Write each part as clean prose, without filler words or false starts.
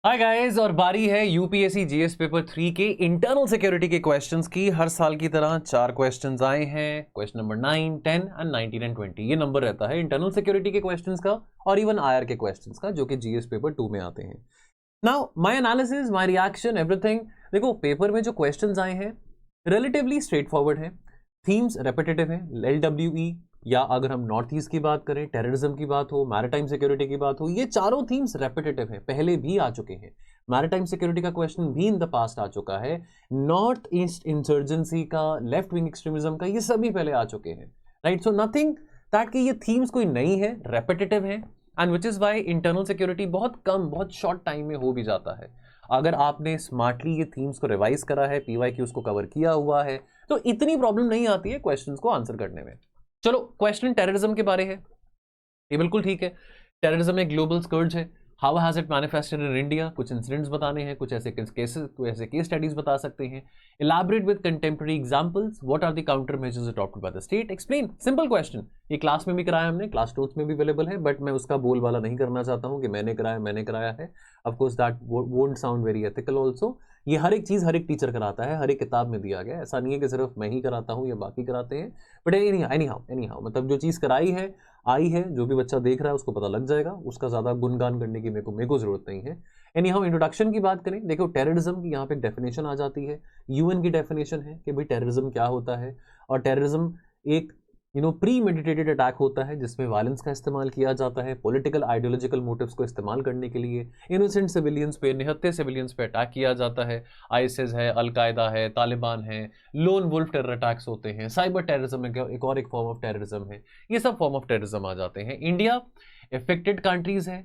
Hi guys, और बारी है यूपीएससी जीएस पेपर 3 के इंटरनल सिक्योरिटी के क्वेश्चंस की। हर साल की तरह 4 क्वेश्चंस आए हैं। क्वेश्चन नंबर 9, 10 एंड 19 एंड 20 ये नंबर रहता है इंटरनल सिक्योरिटी के क्वेश्चंस का और इवन आईआर के क्वेश्चंस का, जो कि जीएस पेपर 2 में आते हैं। Now my analysis, my reaction, everything. देखो, पेपर में जो क्वेश्चंस आए हैं रिलेटिवली स्ट्रेट फॉरवर्ड है, थीम्स रेपिटेटिव है। एलडब्ल्यूई या अगर हम नॉर्थ ईस्ट की बात करें, टेररिज्म की बात हो, मैरिटाइम सिक्योरिटी की बात हो, ये चारों थीम्स रेपिटेटिव है, पहले भी आ चुके हैं। मैरिटाइम सिक्योरिटी का क्वेश्चन भी इन द पास्ट आ चुका है। नॉर्थ ईस्ट इंसर्जेंसी का, लेफ्ट विंग एक्सट्रीमिज्म का, ये सभी पहले आ चुके हैं, राइट। सो नथिंग दैट कि ये थीम्स कोई नई है, रेपिटेटिव है, and which is why internal security बहुत कम, बहुत शॉर्ट टाइम में हो भी जाता है। अगर आपने स्मार्टली ये थीम्स को रिवाइज करा है, पीवाईक्यूज को कवर किया हुआ है, तो इतनी प्रॉब्लम नहीं आती है क्वेश्चंस को आंसर करने में। चलो, क्वेश्चन टेररिज्म के बारे है, ये बिल्कुल ठीक है। टेररिज्म एक ग्लोबल स्कर्ज है। How has it manifested in India, कुछ इंसिडेंट्स बताने हैं, कुछ ऐसे केसेस, कुछ ऐसे केस स्टडीज बता सकते हैं। Elaborate with contemporary examples, what are the counter measures adopted by the state, explain. Simple question, ये क्लास में भी कराया हमने, क्लास नोट्स में भी अवेलेबल है, बट मैं उसका बोलबाला नहीं करना चाहता हूं कि मैंने कराया है। Of course that won't sound very ethical also. ये हर एक चीज हर एक टीचर कराता है, हर एक किताब में दिया गया, ऐसा नहीं है कि सिर्फ मैं ही कराता हूँ या बाकी कराते हैं। बट एनी हाउ मतलब जो चीज कराई है, आई है, जो भी बच्चा देख रहा है उसको पता लग जाएगा, उसका ज्यादा गुणगान करने की मेरे को जरूरत नहीं है। एनी हाउ, इंट्रोडक्शन की बात करें, देखो टेररिज्म की यहाँ पे डेफिनेशन आ जाती है। यूएन की डेफिनेशन है कि भाई टेररिज्म क्या होता है। और टेररिज्म एक प्री मेडिटेटेड अटैक होता है जिसमें वायलेंस का इस्तेमाल किया जाता है पॉलिटिकल आइडियोलॉजिकल मोटिव्स को इस्तेमाल करने के लिए। इनोसेंट सिविलियंस पे, निहत्थे सिविलियंस पे अटैक किया जाता है। आईएसआईएस है, अलकायदा है, तालिबान है, लोन वुल्फ टेरर अटैक्स होते हैं, साइबर टेररिज्म एक फॉर्म ऑफ टेररिज्म है। ये सब फॉर्म ऑफ टेररिज्म आ जाते हैं। इंडिया इफेक्टेड कंट्रीज है,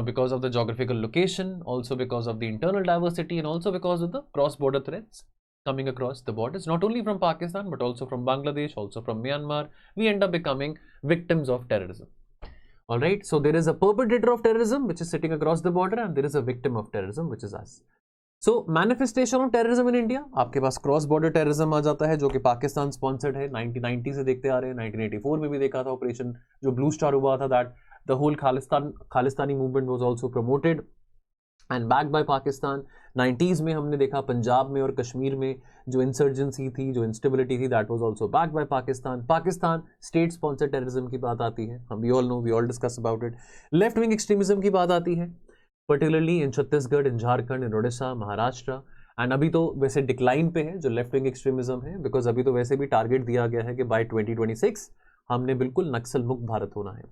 because of the geographical location, also because of the internal diversity, and also because of the cross-border threats coming across the borders, not only from Pakistan but also from Bangladesh, also from Myanmar. We end up becoming victims of terrorism. All right, so there is a perpetrator of terrorism which is sitting across the border, and there is a victim of terrorism which is us. So manifestation of terrorism in India, आपके पास cross border terrorism आ जाता है, जो कि Pakistan sponsored है। 1990 से देखते आ रहे हैं, 1984 में भी देखा था ऑपरेशन जो ब्लू स्टार हुआ था, that the whole Khalistani movement was also promoted and backed by Pakistan. 90s में हमने देखा पंजाब में और कश्मीर में जो इंसर्जेंसी थी, जो इंस्टेबिलिटी थी, that was also backed by Pakistan. Pakistan state sponsored terrorism की बात आती है, हम we all know, we all discuss about it. Left wing extremism की बात आती है, particularly in Chhattisgarh, in Jharkhand, in Orissa, Maharashtra. And अभी तो वैसे डिक्लाइन पे है जो लेफ्ट विंग एक्सट्रीमिज्म है, बिकॉज अभी तो वैसे भी टारगेट दिया गया है कि बाय 2026 हमने बिल्कुल नक्सल मुक्त भारत होना है।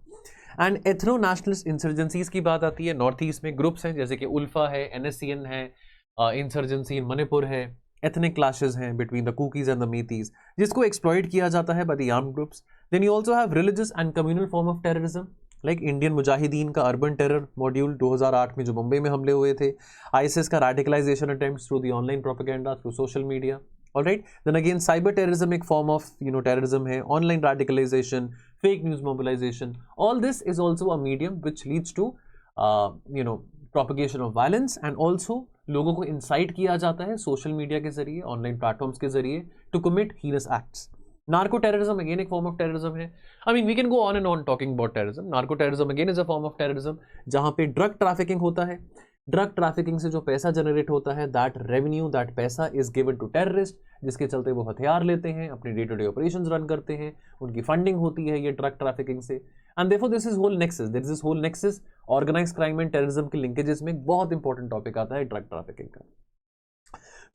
एंड एथनो नेशनलिस्ट इंसर्जेंसीज की बात आती है। नॉर्थ ईस्ट में ग्रुप्स हैं जैसे कि उल्फा है, एनएससीएन है, इंसर्जेंसी इन मणिपुर है, एथनिक क्लैशेस हैं between the Kukis and the Meiteis, जिसको एक्सप्लॉइट किया जाता है by the armed groups. Then you also have religious and communal form of terrorism, like Indian Mujahideen का अर्बन टेरर मॉड्यूल 2008 में जो मुंबई में हमले हुए थे, आईएसआईएस का radicalisation attempts through the online propaganda, through social media. All right, then again cyber terrorism एक form of terrorism है, online radicalization, fake news mobilization, all this is also a medium which leads to propagation of violence, and also लोगों को incite किया जाता है social media के जरिए, online platforms के जरिए to commit heinous acts. Narco terrorism again एक फॉर्म ऑफ टेररिज्म है। I mean we can go on and on talking about terrorism. Narco terrorism again is a form of terrorism जहां पे drug trafficking होता है। Drug trafficking से जो पैसा generate होता है, दैट रेवेन्यू, दैट पैसा इज गिवन टू टेररिस्ट, जिसके चलते वो हथियार लेते हैं, अपने day to day operations run करते हैं, उनकी फंडिंग होती है ये ड्रग ट्रैफिकिंग से। And therefore this is whole nexus, there is this whole nexus organised crime and terrorism के लिंकेजेस में एक बहुत इंपॉर्टेंट टॉपिक आता है ड्रग ट्रैफिकिंग का।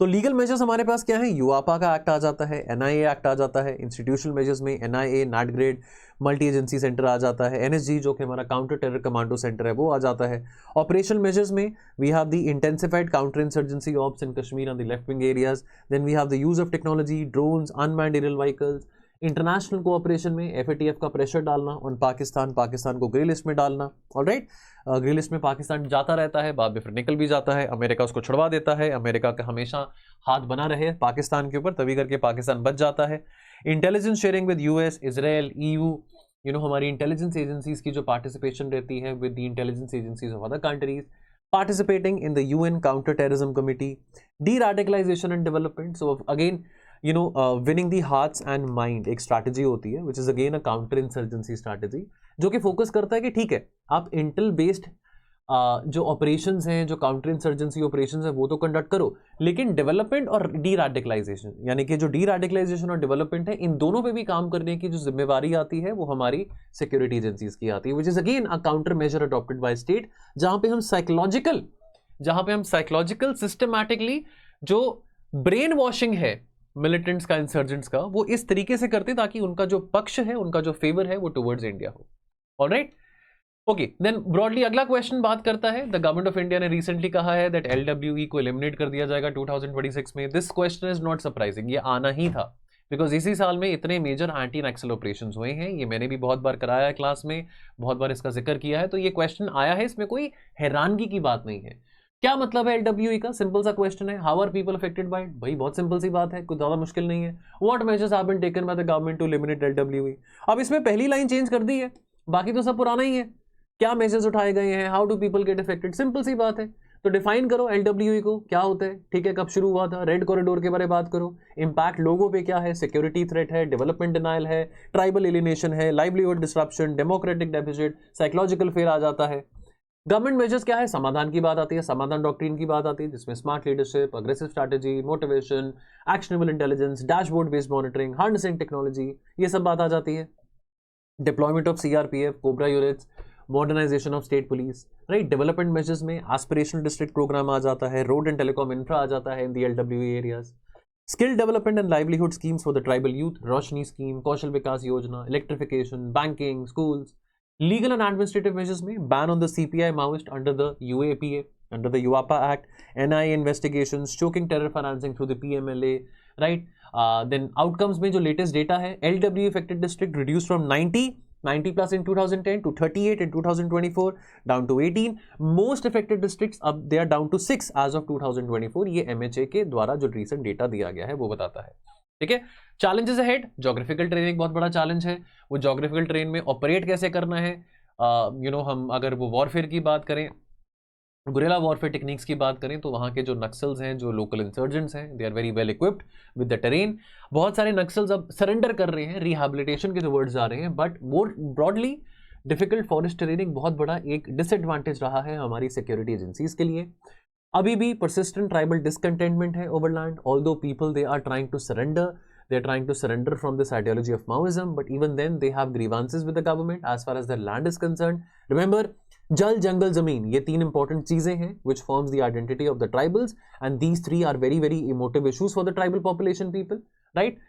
तो लीगल मेजर्स हमारे पास क्या है, यूआपा का एक्ट आ जाता है, एनआईए एक्ट आ जाता है। इंस्टीट्यूशनल मेजर्स में एनआईए, नाटग्रेड, मल्टी एजेंसी सेंटर आ जाता है। एनएसजी जो कि हमारा काउंटर टेरर कमांडो सेंटर है वो आ जाता है। ऑपरेशनल मेजर्स में we have the intensified counter insurgency ops in Kashmir and the left wing areas. Then we have the use of technology, drones, unmanned aerial vehicles. International cooperation में FATF का pressure डालना on Pakistan को grey list में डालना। Alright, grey list में पाकिस्तान जाता रहता है, बाद में फिर निकल भी जाता है, अमेरिका उसको छुड़वा देता है। अमेरिका का हमेशा हाथ बना रहे पाकिस्तान के ऊपर, तभी करके पाकिस्तान बच जाता है। Intelligence sharing with US, Israel, EU, हमारी इंटेलिजेंस एजेंसीज की जो पार्टिसिपेशन रहती है with the intelligence agencies of other countries, participating in the UN counter-terrorism committee, de-radicalization and development. So again, winning the hearts and mind एक strategy होती है, which is again a counter-insurgency strategy, जो कि focus करता है कि ठीक है, आप इंटेल बेस्ड जो ऑपरेशंस हैं, जो काउंटर इंसर्जेंसी ऑपरेशंस हैं वो तो कंडक्ट करो, लेकिन डेवलपमेंट और डी रेडिकलाइजेशन, यानी कि जो डी रेडिकलाइजेशन और डेवलपमेंट है, इन दोनों पे भी काम करने की जो जिम्मेवारी आती है वो हमारी सिक्योरिटी एजेंसीज की आती है, which is again a counter measure adopted by state, जहां पे हम साइकोलॉजिकल सिस्टमैटिकली जो ब्रेन वॉशिंग है मिलिटेंट्स का, इंसर्जेंट्स का, वो इस तरीके से करते ताकि उनका जो पक्ष है, उनका जो फेवर है वो टुवर्ड्स इंडिया हो। ऑलराइट, ओके, देन ब्रॉडली अगला क्वेश्चन बात करता है, द गवर्नमेंट ऑफ इंडिया ने रिसेंटली कहा है दैट LWE को एलिमिनेट कर दिया जाएगा 2026 में। This question is not surprising, ये आना ही था, बिकॉज इसी साल में इतने मेजर एंटी नक्सल ऑपरेशन हुए हैं, ये मैंने भी बहुत बार कराया है क्लास में, बहुत बार इसका जिक्र किया है, तो ये क्वेश्चन आया है, इसमें कोई हैरानगी की बात नहीं है। क्या मतलब है LWE का? सिंपल सा क्वेश्चन है, how are people affected by it? भाई बहुत सिंपल सी बात है, कुछ ज्यादा मुश्किल नहीं है। What measures have been taken by the government to eliminate LWE? अब इसमें पहली लाइन चेंज कर दी है, बाकी तो सब पुराना ही है। क्या मेजर्स उठाए गए हैं, how do people get affected, simple सी बात है। तो डिफाइन करो LWE को, क्या होता है, ठीक है, कब शुरू हुआ था, रेड कॉरिडोर के बारे में बात करो, इंपैक्ट लोगों पे क्या है, सिक्योरिटी थ्रेट है, डेवलपमेंट डिनायल है, ट्राइबल एलिनेशन है, livelihood disruption, democratic deficit, psychological fear आ जाता है। गवर्नमेंट मेजर्स क्या है, समाधान की बात आती है, समाधान डॉक्ट्रिन की बात आती है, जिसमें smart leadership, aggressive strategy, motivation, actionable intelligence, dashboard based monitoring, harnessing technology, ये सब बात आ जाती है। Deployment of CRPF, COBRA units, modernisation of state police, right. Development measures में एस्पिरेशनल डिस्ट्रिक्ट प्रोग्राम आ जाता है, रोड एंड टेलीकॉम इंफ्रा आ जाता है in the LWE areas, skill development and livelihood schemes for the tribal youth, Roshni scheme, Kaushal Vikas Yojana, electrification, banking, schools. Legal and administrative measures में ban on the CPI Maoist under the UAPA, under the UAPA act, NIA investigations, choking terror financing through the PMLA, right. Then outcomes में जो latest data है, LWE affected district reduce from 90 plus in 2010 to 38 in 2024, down to 18. Most affected districts अब they are down to 6 as of 2024. ये MHA के द्वारा जो recent data दिया गया है वो बताता है, ठीक है। चैलेंजेस अहेड, जोग्राफिकल ट्रेन एक बहुत बड़ा चैलेंज है, वो जोग्राफिकल ट्रेन में ऑपरेट कैसे करना है, हम अगर वो वॉरफेयर की बात करें, गुरेला वॉरफेयर टेक्निक्स की बात करें, तो वहाँ के जो नक्सल्स हैं, जो लोकल इंसर्जेंट्स हैं, they are very well equipped with the terrain. बहुत सारे नक्सल्स अब सरेंडर कर रहे हैं, रिहैबिलिटेशन के टुवर्ड्स जा रहे हैं, but more broadly difficult forest terrain बहुत बड़ा एक डिसएडवांटेज रहा है हमारी सिक्योरिटी एजेंसीज के लिए। अभी भी परसिस्टेंट ट्राइबल डिसकंटेंटमेंट है overland, although people they are trying to surrender, they are trying to surrender from this ideology of Maoism, but even then they have grievances with the government as far as their land is concerned. Remember, जल जंगल जमीन, ये तीन important चीजें हैं which forms the identity of the tribals, and these three are very very emotive issues for the tribal population people, right?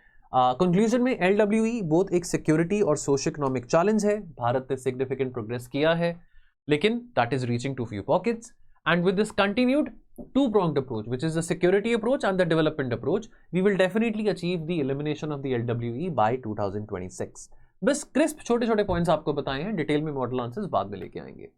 Conclusion में LWE both एक security और socio economic challenge है। भारत ने सिग्निफिकेंट प्रोग्रेस किया है, लेकिन that is reaching to few pockets, and with this continued two-pronged approach, which is the security approach and the development approach, we will definitely achieve the elimination of the LWE by 2026. बस crisp छोटे छोटे points आपको बताए हैं, detail में model answers बाद में लेके आएंगे।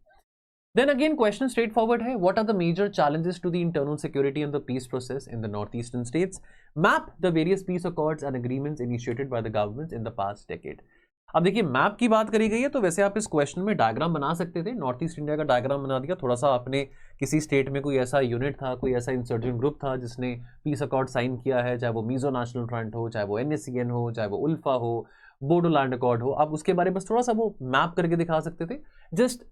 Then again, question straightforward है, what are the major challenges to the internal security and the peace process in the northeastern states? Map the various peace accords and agreements initiated by the governments in the past decade. अब देखिए, map की बात करी गई है, तो वैसे आप इस क्वेश्चन में डायग्राम बना सकते थे, नॉर्थ ईस्ट इंडिया का डायग्राम बना दिया, थोड़ा सा आपने किसी स्टेट में कोई ऐसा यूनिट था, कोई ऐसा इंसर्जेंट ग्रुप था जिसने पीस अकॉर्ड साइन किया है, चाहे वो मिजो नेशनल फ्रंट हो, चाहे वो NSCN हो, चाहे वो उल्फा हो, बोडोलैंड अकॉर्ड हो, आप उसके बारे में बस थोड़ा सा वो मैप करके दिखा सकते थे, जस्ट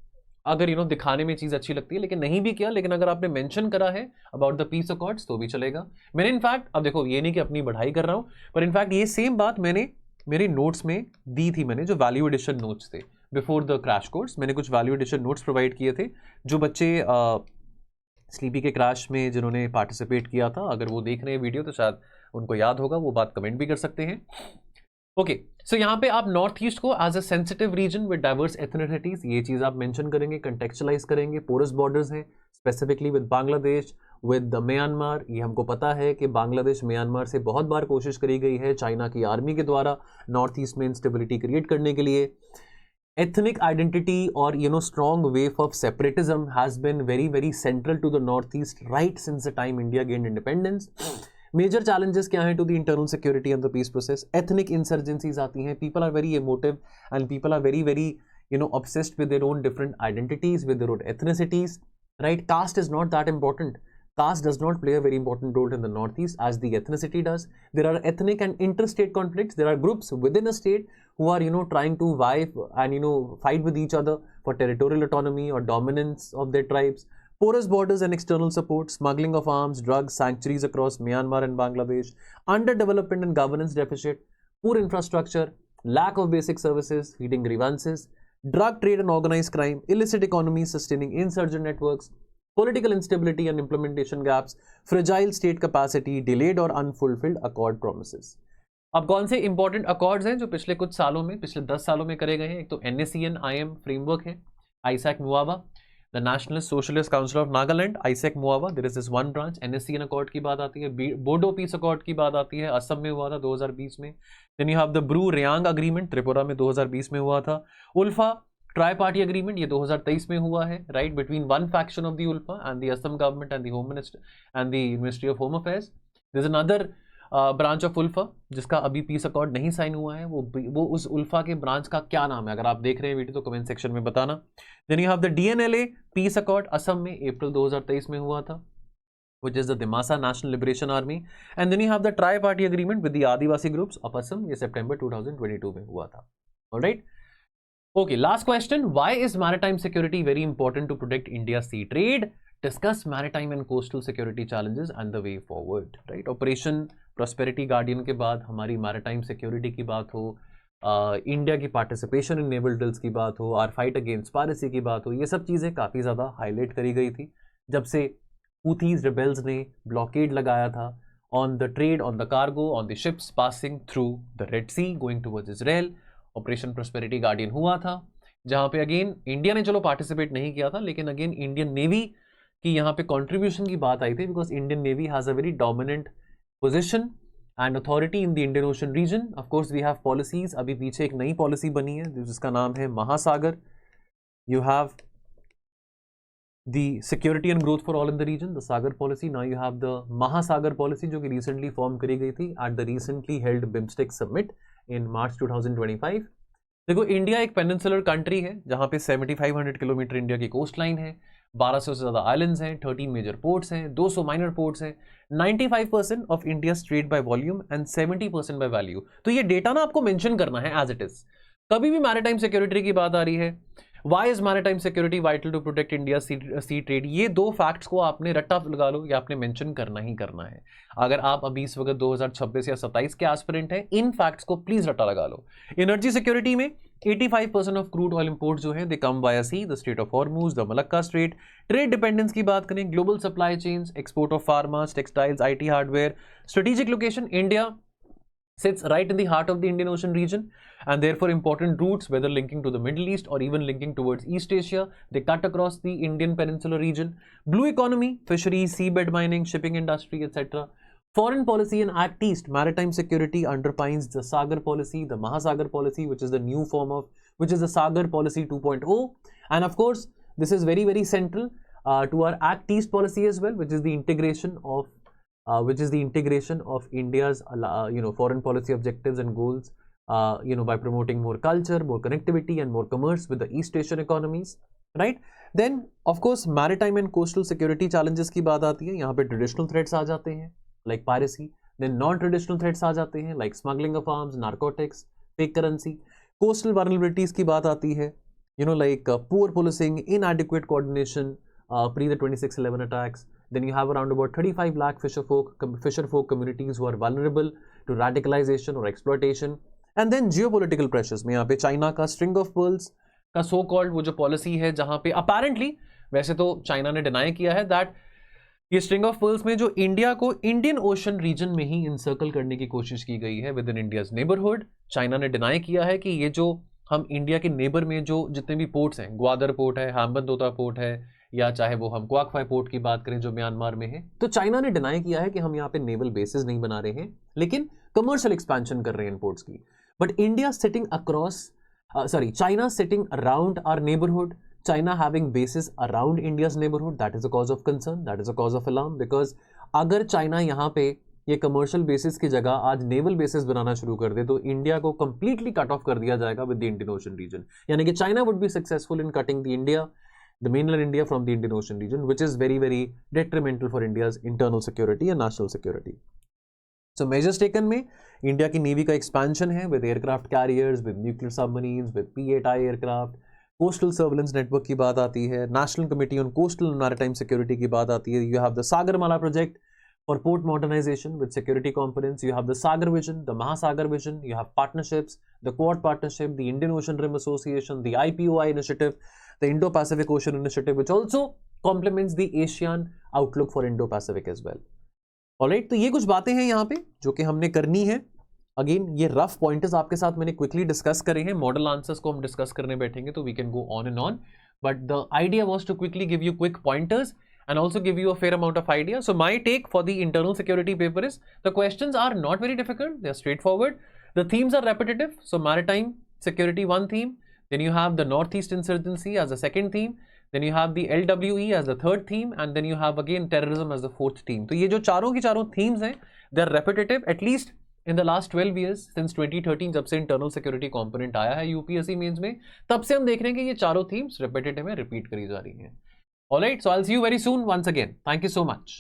अगर दिखाने में चीज़ अच्छी लगती है, लेकिन नहीं भी किया, लेकिन अगर आपने मेंशन करा है अबाउट द पीस अकॉर्ड्स तो भी चलेगा। मैंने इनफैक्ट, अब देखो ये नहीं कि अपनी बढ़ाई कर रहा हूँ, पर इनफैक्ट ये सेम बात मैंने मेरे नोट्स में दी थी, मैंने जो वैल्यू एडिशन नोट्स थे बिफोर द क्रैश कोर्स, मैंने कुछ वैल्यू एडिशन नोट्स प्रोवाइड किए थे, जो बच्चे स्लीपी के क्रैश में जिन्होंने पार्टिसिपेट किया था, अगर वो देख रहे हैं वीडियो तो शायद उनको याद होगा, वो बात कमेंट भी कर सकते हैं। ओके, सो यहाँ पे आप नॉर्थ ईस्ट को as a sensitive region with diverse ethnicities, ये चीज़ आप मेंशन करेंगे, कंटेक्चुअलाइज करेंगे, पोरस बॉर्डर्स हैं specifically with Bangladesh, with Myanmar. ये हमको पता है कि बांग्लादेश म्यांमार से बहुत बार कोशिश करी गई है चाइना की आर्मी के द्वारा नॉर्थ ईस्ट में इंस्टेबिलिटी क्रिएट करने के लिए। एथनिक आइडेंटिटी और strong wave of separatism has been very very central to the north east right since the time India gained independence. Major challenges क्या हैं to the internal security and the peace process? Ethnic insurgencies आती हैं, people are very emotive and people are very very obsessed with their own different identities, with their own ethnicities, right? Caste is not that important. Caste does not play a very important role in the Northeast as the ethnicity does. There are ethnic and interstate conflicts. There are groups within a state who are, trying to vie and, fight with each other for territorial autonomy or dominance of their tribes. Porous borders and external support, smuggling of arms, drugs, sanctuaries across Myanmar and Bangladesh, underdevelopment and governance deficit, poor infrastructure, lack of basic services, feeding grievances, drug trade and organized crime, illicit economies sustaining insurgent networks, political instability and implementation gaps, fragile state capacity, delayed or unfulfilled accord promises. अब कौन से important accords हैं जो पिछले कुछ सालों में, पिछले 10 सालों में करे गए हैं? एक तो NACN IM फ्रेमवर्क है, Isak Muivah, the nationalist socialist council of Nagaland, Isak Muivah, there is this one branch. NACN accord की बात आती है, बोडो पीस अकॉर्ड की बात आती है, असम में हुआ था 2020 में. Then you have the Bru Reang agreement, Tripura में 2020 में हुआ था. उल्फा ट्राई पार्टी अग्रीमेंट, ये 2023 में हुआ है, right, between one faction of the ULFA and the Assam government and the home minister and the ministry of home affairs. There is another branch of ULFA जिसका अभी पीस अकॉर्ड नहीं साइन हुआ है. वो उस उल्फा के ब्रांच का क्या नाम है? अगर आप देख रहे हैं वीडियो तो कमेंट सेक्शन में बताना. Then you have the DNLA peace accord, Assam में अप्रैल 2023 में हुआ था, which is the Dimasa National Liberation Army. And then you have the tri-party agreement with the Adivasi groups of Assam, ये September 2022 में हुआ था. Alright? Okay, last question. Why is maritime security very important to protect India's sea trade? Discuss maritime and coastal security challenges and the way forward. Right? Operation Prosperity Guardian के बाद हमारी maritime security की बात हो, India की participation in naval drills की बात हो, आर फाइट अगेंस्ट पायरेसी की बात हो, ये सब चीज़ें काफ़ी ज़्यादा हाईलाइट करी गई थी जब से हूथीज रिबेल्स ने ब्लॉकेड लगाया था on the trade, on the cargo, on the ships passing through the Red Sea going towards Israel. Operation Prosperity Guardian हुआ था जहाँ पे अगेन इंडिया ने चलो पार्टिसिपेट नहीं किया था, लेकिन अगेन इंडियन नेवी की यहाँ पे कंट्रीब्यूशन की बात आई थी, because Indian navy has a very dominant position and authority in the Indian Ocean region. Of course we have policies, अभी पीछे एक नई पॉलिसी बनी है जिसका नाम है महासागर. You have the security and growth for all in the region, the Sagar policy. Now you have the Mahasagar policy जो कि recently form करी गई थी at the recently held BIMSTEC summit in March 2025. देखो इंडिया एक peninsular country है जहाँ पे 7500 किलोमीटर इंडिया की कोस्ट लाइन है, 1200 से ज़्यादा आइलैंड्स हैं, 13 मेजर पोर्ट्स हैं, 200 माइनर पोर्ट्स हैं, 95% of India trade by volume and 70% by value. तो ये डेटा ना आपको मेंशन करना है एज इट इज. कभी भी मैरिटाइम सिक्योरिटी की बात आ रही है, why is maritime security vital to protect India sea trade, ये दो फैक्ट्स को आपने रट्टा लगा लो या आपने मेंशन करना ही करना है. अगर आप अभी इस वक्त 2026 या 27 के एस्पिरेंट हैं, इन फैक्ट्स को प्लीज रट्टा लगा लो. एनर्जी सिक्योरिटी में 85% ऑफ क्रूड ऑयल इंपोर्ट जो है they come by sea, the strait of Hormuz, the Malacca strait. Trade dependence की बात करें, global supply chains, export of pharmas, textiles, IT hardware. Strategic location, India sits right in the heart of the Indian Ocean region and therefore important routes, whether linking to the Middle East or even linking towards East Asia, they cut across the Indian peninsular region. Blue economy, fisheries, seabed mining, shipping industry, etc. Foreign policy and Act East, maritime security underpins the Sagar policy, the Mahasagar policy, which is the new form of, which is the Sagar policy 2.0. And of course, this is very, very central to our Act East policy as well, which is the integration of India's foreign policy objectives and goals, by promoting more culture, more connectivity and more commerce with the East Asian economies, right? Then of course maritime and coastal security challenges की बात आती है. यहाँ पे traditional threats आ जाते हैं like piracy, then non-traditional threats आ जाते हैं like smuggling of arms, narcotics, fake currency. Coastal vulnerabilities की बात आती है, like poor policing, inadequate coordination pre the 26/11 attacks. Then you have around about 35 lakh fisher folk communities who are vulnerable to radicalization or exploitation. And then geopolitical pressures में यहाँ पे China का string of pearls का so called वो जो policy है जहाँ पे apparently, वैसे तो चाइना ने डिनाई किया है that ये string of pearls में जो इंडिया को इंडियन ओशन रीजन में ही इंसर्कल करने की कोशिश की गई है with in India's neighbourhood. China ने डिनाई किया है कि ये जो हम इंडिया के नेबर में जो जितने भी पोर्ट्स हैं, ग्वादर पोर्ट है, हाम्बनतोता पोर्ट है, या चाहे वो हम क्वाकफाई पोर्ट की बात करें जो म्यांमार में है, तो चाइना ने डिनाई किया है कि हम यहाँ पे नेवल बेसिस नहीं बना रहे हैं, लेकिन कमर्शियल एक्सपेंशन कर रहे हैं इन पोर्ट्स की. But India sitting across, China sitting around our neighbourhood, China having bases around India's neighbourhood, that is a cause of concern, that is a cause of alarm. Because अगर China यहाँ पे ये commercial basis की जगह आज naval basis बनाना शुरू कर दे तो इंडिया को कंप्लीटली कट ऑफ कर दिया जाएगा with the Indian Ocean region. यानी कि China would be successful in cutting the India, the mainland India from the Indian Ocean region, which is very, very detrimental for India's internal security and national security. So measures taken में India की navy का expansion है with aircraft carriers, with nuclear submarines, with P-8I aircraft, coastal surveillance network की बात आती है, national committee on coastal and maritime security की बात आती है, you have the Sagarmala project for port modernisation with security components, you have the Sagar vision, the Mahasagar vision, you have partnerships, the Quad partnership, the Indian Ocean Rim Association, the IPOI initiative, the Indo-Pacific Ocean Initiative, which also complements the Asian outlook for Indo-Pacific as well. Alright, तो ये कुछ बातें हैं यहाँ पे जो कि हमने करनी है. अगेन ये रफ पॉइंटर्स आपके साथ मैंने क्विकली डिस्कस करे हैं. मॉडल आंसर्स को हम डिस्कस करने बैठेंगे तो we can go on and on, but the idea was to quickly give you quick pointers and also give you a fair amount of idea. So my take for the internal security paper is the questions are not very difficult, they are straightforward. The themes are repetitive. So maritime security one theme, then you have the northeast insurgency as the second theme, then you have the LWE as the third theme, and then you have again terrorism as the fourth theme. तो ये जो चारों की चारों themes हैं, they are repetitive at least in the last 12 years since 2013 जब से internal security component आया है UPSC मेंस में, तब से हम देख रहे हैं कि ये चारों themes repetitive में repeat करी जा रही हैं. Alright, so I'll see you very soon once again. Thank you so much.